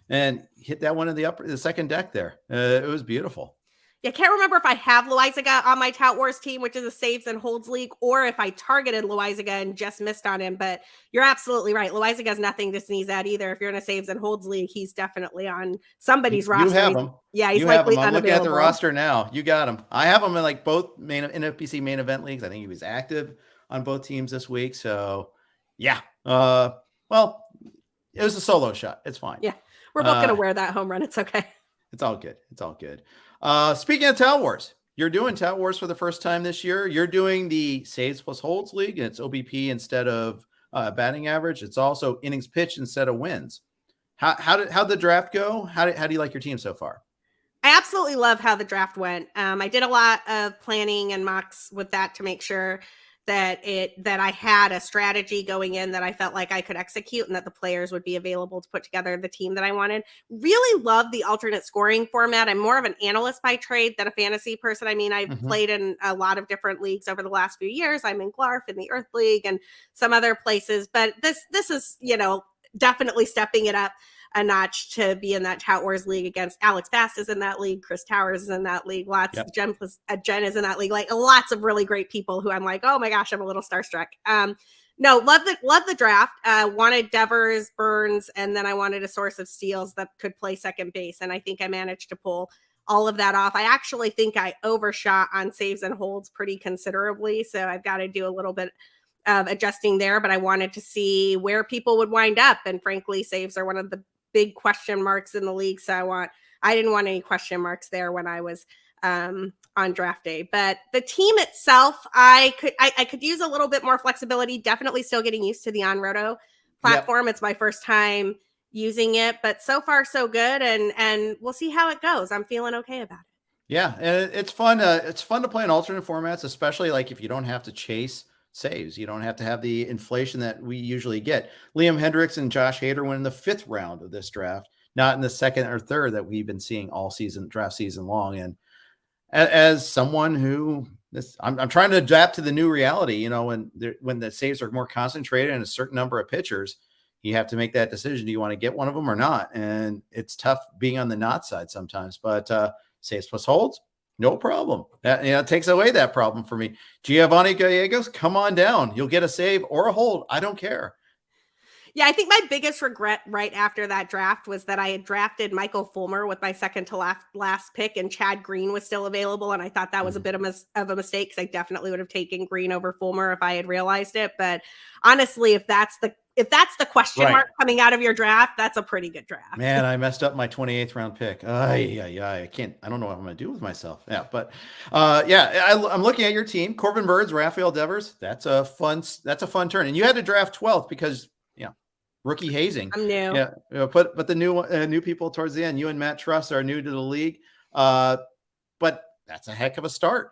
And hit that one in the 2nd deck there. It was beautiful. Yeah, I can't remember if I have Loizaga on my Tout Wars team, which is a saves and holds league, or if I targeted Loizaga and just missed on him. But you're absolutely right. Loizaga has nothing to sneeze at either. If you're in a saves and holds league, he's definitely on somebody's roster. You have him. Yeah, he's likely unavailable. I'm looking at the roster now. You got him. I have him in like both NFBC main event leagues. I think he was active on both teams this week. So yeah. Well, it was a solo shot. It's fine. Yeah. We're both going to wear that home run. It's okay. It's all good. It's all good. Speaking of Tout Wars, you're doing Tout Wars for the first time this year. You're doing the saves plus holds league, and it's OBP instead of batting average. It's also innings pitched instead of wins. How'd the draft go? How do you like your team so far? I absolutely love how the draft went. I did a lot of planning and mocks with that to make sure that I had a strategy going in that I felt like I could execute and that the players would be available to put together the team that I wanted. Really love the alternate scoring format. I'm more of an analyst by trade than a fantasy person. I mean, I've played in a lot of different leagues over the last few years. I'm in Glarf, in the Earth League, and some other places, but this is, definitely stepping it up a notch to be in that Tout Wars league against Alex Fast is in that league. Chris Towers is in that league. Jen is in that league. Like lots of really great people who I'm like, oh my gosh, I'm a little starstruck. No, love the draft. Wanted Devers, Burns, and then I wanted a source of steals that could play second base. And I think I managed to pull all of that off. I actually think I overshot on saves and holds pretty considerably. So I've got to do a little bit of adjusting there, but I wanted to see where people would wind up. And frankly, saves are one of the big question marks in the league. So I didn't want any question marks there when I was on draft day. But the team itself, I could use a little bit more flexibility. Definitely still getting used to the On-Roto platform. Yep. It's my first time using it, but so far so good. And we'll see how it goes. I'm feeling okay about it. Yeah, and it's fun. It's fun to play in alternate formats, especially like if you don't have to chase saves. You don't have to have the inflation that we usually get. Liam Hendricks and Josh Hader went in the 5th round of this draft, not in the 2nd or 3rd that we've been seeing all season, draft season long. And as someone who I'm trying to adapt to the new reality, when the saves are more concentrated in a certain number of pitchers, you have to make that decision. Do you want to get one of them or not? And it's tough being on the not side sometimes, but saves plus holds, no problem. That takes away that problem for me. Giovanni Gallegos, come on down. You'll get a save or a hold. I don't care. Yeah, I think my biggest regret right after that draft was that I had drafted Michael Fulmer with my second to last pick, and Chad Green was still available. And I thought that was a bit of a mistake because I definitely would have taken Green over Fulmer if I had realized it. But honestly, if that's the question mark coming out of your draft, that's a pretty good draft. Man, I messed up my 28th round pick. I don't know what I'm going to do with myself. Yeah, but I'm looking at your team. Corbin Burns, Rafael Devers. That's a fun turn. And you had to draft 12th because rookie hazing. I'm new. Yeah, but the new people towards the end. You and Matt Truss are new to the league. But that's a heck of a start.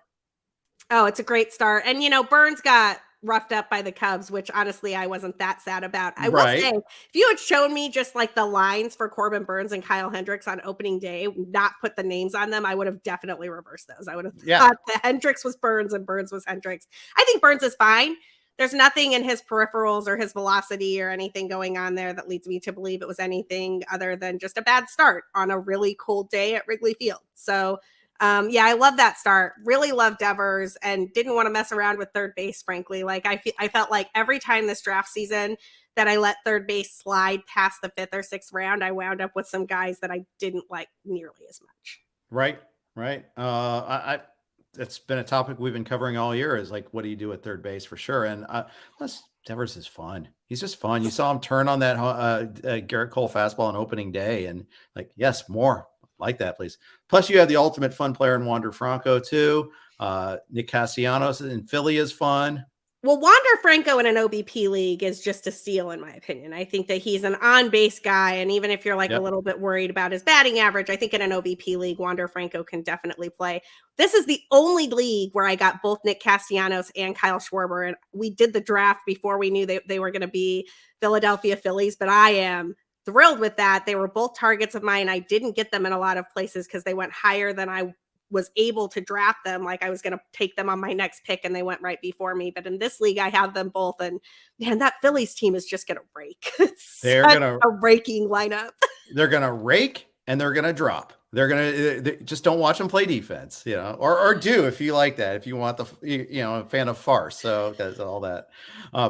Oh, it's a great start. And Burns got roughed up by the Cubs, which honestly I wasn't that sad about. I will say, if you had shown me just like the lines for Corbin Burns and Kyle Hendricks on opening day, not put the names on them, I would have definitely reversed those. I would have thought that Hendricks was Burns and Burns was Hendricks. I think Burns is fine. There's nothing in his peripherals or his velocity or anything going on there that leads me to believe it was anything other than just a bad start on a really cold day at Wrigley Field. So I love that start. Really love Devers and didn't want to mess around with third base, frankly. Like I felt like every time this draft season that I let third base slide past the 5th or 6th round, I wound up with some guys that I didn't like nearly as much. Right. It's been a topic we've been covering all year is like, what do you do at third base for sure? And plus Devers is fun. He's just fun. You saw him turn on that Garrett Cole fastball on opening day and like, yes, more like that, please. Plus you have the ultimate fun player in Wander Franco too. Nick Castellanos in Philly is fun. Well, Wander Franco in an OBP league is just a steal, in my opinion. I think that he's an on-base guy, and even if you're a little bit worried about his batting average, I think in an OBP league, Wander Franco can definitely play. This is the only league where I got both Nick Castellanos and Kyle Schwarber, and we did the draft before we knew they were going to be Philadelphia Phillies, but I am thrilled with that. They were both targets of mine. I didn't get them in a lot of places because they went higher than I was able to draft them. Like I was going to take them on my next pick and they went right before me. But in this league, I have them both. And man, that Phillies team is just going to rake. They're going to a raking lineup. They're going to rake and they're going to drop. They just don't watch them play defense, or do if you like that, if you want a fan of farce. So that's all that.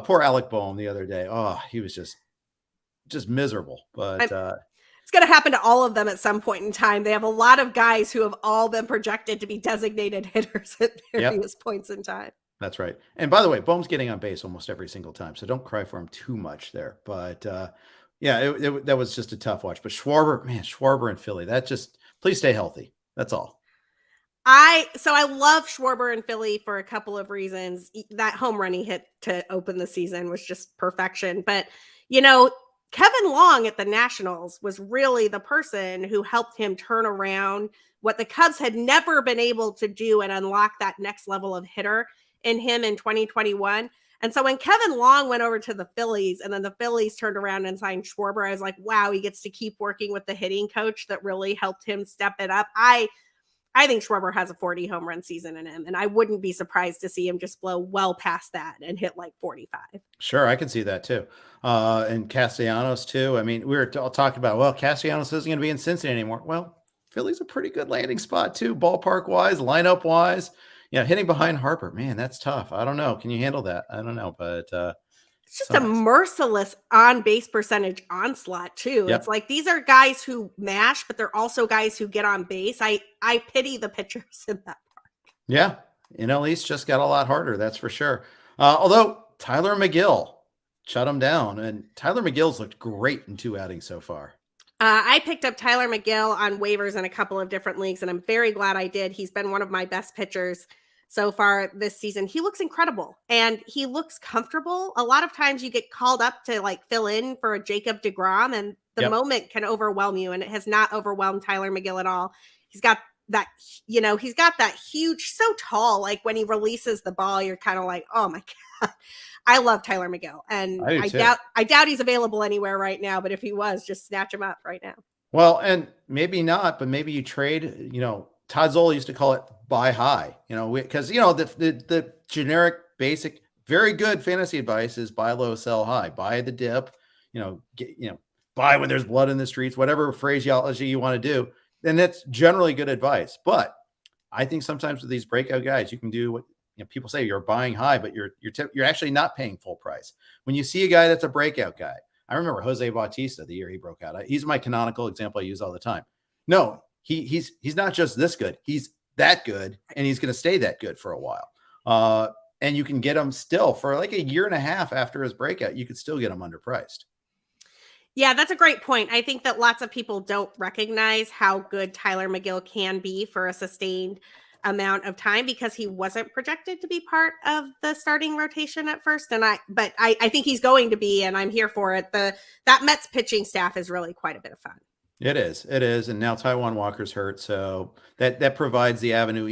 Poor Alec Boehm the other day. Oh, he was just miserable, but it's going to happen to all of them at some point in time. They have a lot of guys who have all been projected to be designated hitters at various points in time. That's right. And by the way, Boehm's getting on base almost every single time, so don't cry for him too much there. But that was just a tough watch. But Schwarber in Philly, please stay healthy. That's all. I love Schwarber in Philly for a couple of reasons. That home run he hit to open the season was just perfection. But, Kevin Long at the Nationals was really the person who helped him turn around what the Cubs had never been able to do and unlock that next level of hitter in him in 2021. And so when Kevin Long went over to the Phillies and then the Phillies turned around and signed Schwarber, I was like, wow, he gets to keep working with the hitting coach that really helped him step it up. I think Schwarber has a 40 home run season in him, and I wouldn't be surprised to see him just blow well past that and hit like 45. Sure, I can see that too. And Castellanos too. I mean, we were all talking about, well, Castellanos isn't going to be in Cincinnati anymore. Well, Philly's a pretty good landing spot too, ballpark wise, lineup wise. Hitting behind Harper, man, that's tough. I don't know. Can you handle that? I don't know, but it's just a merciless on base percentage onslaught too. Yep. It's like these are guys who mash, but they're also guys who get on base. I pity the pitchers in that part. Yeah, NL East just got a lot harder, that's for sure. Although Tyler Mcgill shut him down, and Tyler McGill's looked great in 2 outings so far. I picked up Tyler Mcgill on waivers in a couple of different leagues, and I'm very glad I did. He's been one of my best pitchers so far this season. He looks incredible and he looks comfortable. A lot of times you get called up to like fill in for a Jacob deGrom and the moment can overwhelm you, and it has not overwhelmed Tyler Mcgill at all. He's got that, he's got that huge, so tall, like when he releases the ball, you're kind of like, oh my God. I love Tyler Mcgill, and I doubt he's available anywhere right now, but if he was, just snatch him up right now. Well, and maybe not, but maybe you trade, Todd Zola used to call it buy high, because, the generic, basic, very good fantasy advice is buy low, sell high, buy the dip, buy when there's blood in the streets, whatever phraseology you want to do. And that's generally good advice. But I think sometimes with these breakout guys, you can do what people say, you're buying high, but you're actually not paying full price. When you see a guy that's a breakout guy, I remember Jose Bautista, the year he broke out. He's my canonical example I use all the time. No, he's not just this good. He's that good, and he's going to stay that good for a while. And you can get him still for like a year and a half after his breakout. You could still get him underpriced. Yeah, that's a great point. I think that lots of people don't recognize how good Tyler Mcgill can be for a sustained amount of time because he wasn't projected to be part of the starting rotation at first. But I think he's going to be, and I'm here for it. That Mets pitching staff is really quite a bit of fun. It is. And now Taijuan Walker's hurt. So that provides the avenue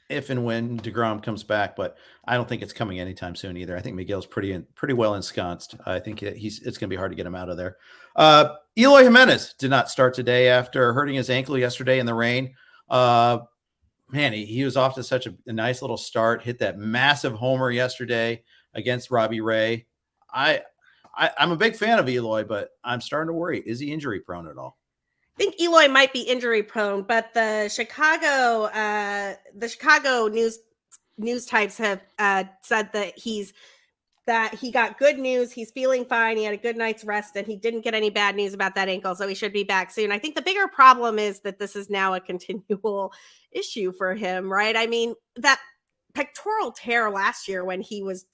if and when deGrom comes back, but I don't think it's coming anytime soon either. I think Miguel's pretty well ensconced. I think it's going to be hard to get him out of there. Eloy Jimenez did not start today after hurting his ankle yesterday in the rain. Man, he was off to such a nice little start, hit that massive homer yesterday against Robbie Ray. I'm a big fan of Eloy, but I'm starting to worry. Is he injury prone at all? I think Eloy might be injury prone, but the Chicago news types have said that he got good news. He's feeling fine. He had a good night's rest, and he didn't get any bad news about that ankle, so he should be back soon. I think the bigger problem is that this is now a continual issue for him, right? I mean, that pectoral tear last year when he was,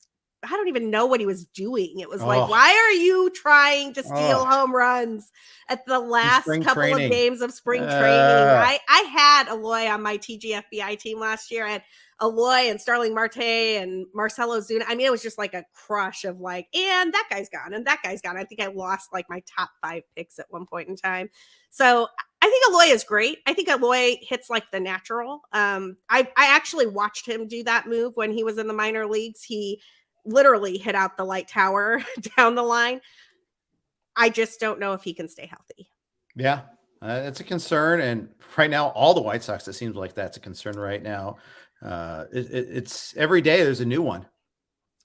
I don't even know what he was doing. It was like, why are you trying to steal home runs at the last couple of games of spring training? I had Eloy on my TGFBI team last year, and Eloy and Starling Marte and Marcelo Zuna. I mean, it was just like a crush of like, and that guy's gone, and that guy's gone. I think I lost like my top 5 picks at one point in time. So I think Eloy is great. I think Eloy hits like the natural. I actually watched him do that move when he was in the minor leagues. He literally hit out the light tower down the line. I just don't know if he can stay healthy. Yeah, it's a concern. And right now, all the White Sox, it seems like that's a concern right now. It's every day there's a new one.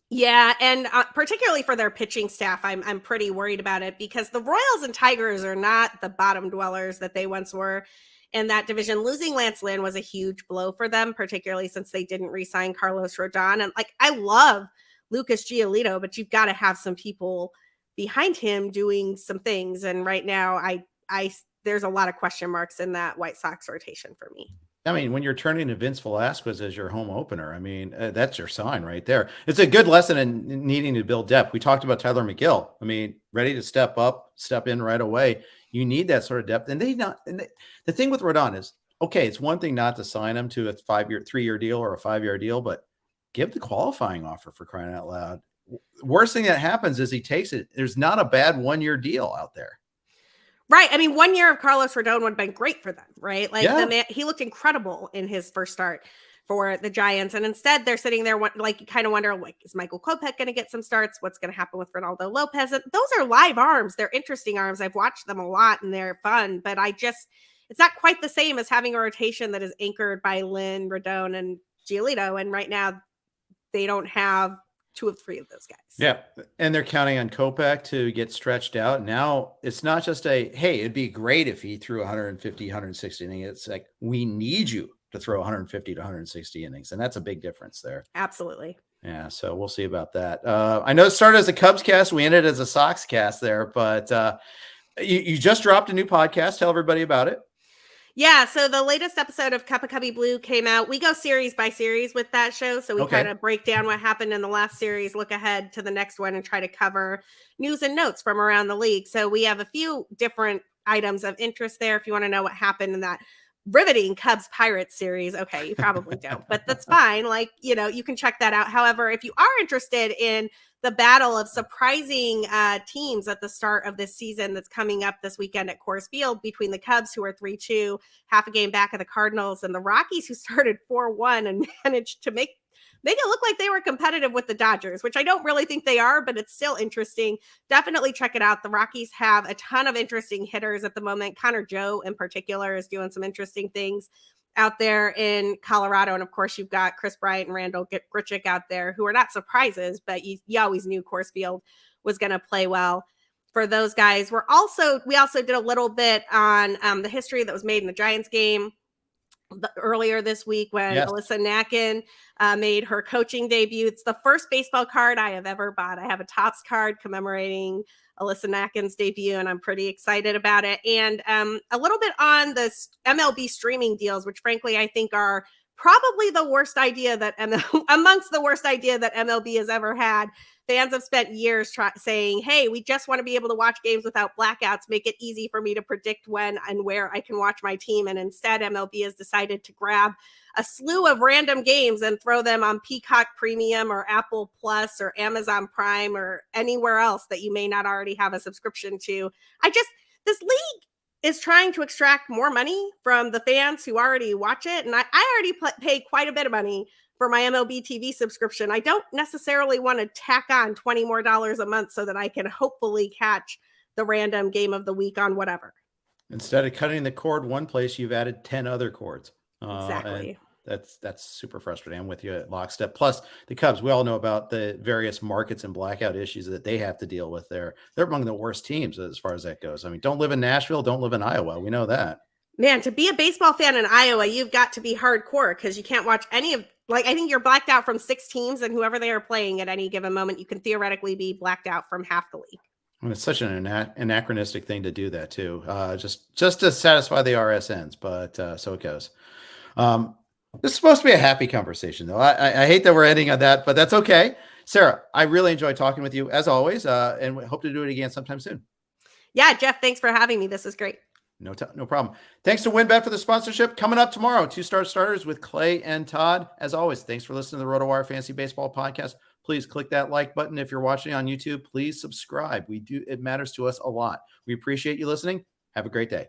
Yeah, and particularly for their pitching staff, I'm pretty worried about it because the Royals and Tigers are not the bottom dwellers that they once were in that division. Losing Lance Lynn was a huge blow for them, particularly since they didn't re-sign Carlos Rodon. And like, I love Lucas Giolito, but you've got to have some people behind him doing some things. And right now, there's a lot of question marks in that White Sox rotation for me. I mean, when you're turning to Vince Velasquez as your home opener, I mean, that's your sign right there. It's a good lesson in needing to build depth. We talked about Tyler Mcgill. I mean, ready to step in right away. You need that sort of depth. And the thing with Rodon is okay, it's one thing not to sign him to a 3-year deal or a 5-year deal, but give the qualifying offer, for crying out loud. Worst thing that happens is he takes it. There's not a bad 1-year deal out there. Right. I mean, 1 year of Carlos Rodon would have been great for them, right? Like Yeah. the man, he looked incredible in his first start for the Giants. And instead they're sitting there like you kind of wonder, like, is Michael Kopech going to get some starts? What's going to happen with Ronaldo Lopez? And those are live arms. They're interesting arms. I've watched them a lot and they're fun, but it's not quite the same as having a rotation that is anchored by Lynn, Rodon, and Giolito. And right now they don't have 2 of 3 of those guys. Yeah. And they're counting on Kopech to get stretched out. Now it's not just hey, it'd be great if he threw 150, 160 innings. It's like, we need you to throw 150 to 160 innings. And that's a big difference there. Absolutely. Yeah. So we'll see about that. I know it started as a Cubs cast. We ended as a Sox cast there, but you just dropped a new podcast. Tell everybody about it. Yeah, so the latest episode of Cup of Cubby Blue came out. We go series by series with that show. So we kind of break down what happened in the last series, look ahead to the next one, and try to cover news and notes from around the league. So we have a few different items of interest there. If you want to know what happened in that riveting Cubs Pirates series, okay, you probably don't, but that's fine. Like, you can check that out. However, if you are interested in the battle of surprising teams at the start of this season that's coming up this weekend at Coors Field between the Cubs, who are 3-2, half a game back of the Cardinals, and the Rockies, who started 4-1 and managed to make it look like they were competitive with the Dodgers, which I don't really think they are, but it's still interesting. Definitely check it out. The Rockies have a ton of interesting hitters at the moment. Connor Joe in particular is doing some interesting things out there in Colorado. And of course, you've got Chris Bryant and Randall Grichuk out there, who are not surprises, but you always knew Coors Field was going to play well for those guys. We also did a little bit on the history that was made in the Giants game earlier this week when Alyssa Nakken made her coaching debut. It's the first baseball card I have ever bought. I have a Topps card commemorating Alyssa Nakken's debut, and I'm pretty excited about it. And a little bit on the MLB streaming deals, which frankly I think are probably the worst idea that amongst the worst idea that MLB has ever had. Fans have spent years saying, hey, we just want to be able to watch games without blackouts, make it easy for me to predict when and where I can watch my team. And instead, MLB has decided to grab a slew of random games and throw them on Peacock Premium or Apple Plus or Amazon Prime or anywhere else that you may not already have a subscription to. This league is trying to extract more money from the fans who already watch it. And I already pay quite a bit of money for my MLB TV subscription. I don't necessarily want to tack on $20 more a month so that I can hopefully catch the random game of the week on whatever. Instead of cutting the cord one place, you've added 10 other cords. Exactly. That's super frustrating. I'm with you at lockstep. Plus the Cubs, we all know about the various markets and blackout issues that they have to deal with there. They're among the worst teams as far as that goes. I mean, don't live in Nashville, don't live in Iowa. We know that. Man, to be a baseball fan in Iowa, you've got to be hardcore because you can't watch any of, I think you're blacked out from 6 teams, and whoever they are playing at any given moment, you can theoretically be blacked out from half the league. And it's such an anachronistic thing to do that too, just to satisfy the RSNs, but so it goes. This is supposed to be a happy conversation, though. I hate that we're ending on that, but that's okay. Sara, I really enjoyed talking with you as always, and we hope to do it again sometime soon. Yeah, Jeff, thanks for having me. This is great. No problem. Thanks to WinBet for the sponsorship. Coming up tomorrow, 2-star starters with Clay and Todd. As always, thanks for listening to the RotoWire Fantasy Baseball Podcast. Please click that like button. If you're watching on YouTube, please subscribe. It matters to us a lot. We appreciate you listening. Have a great day.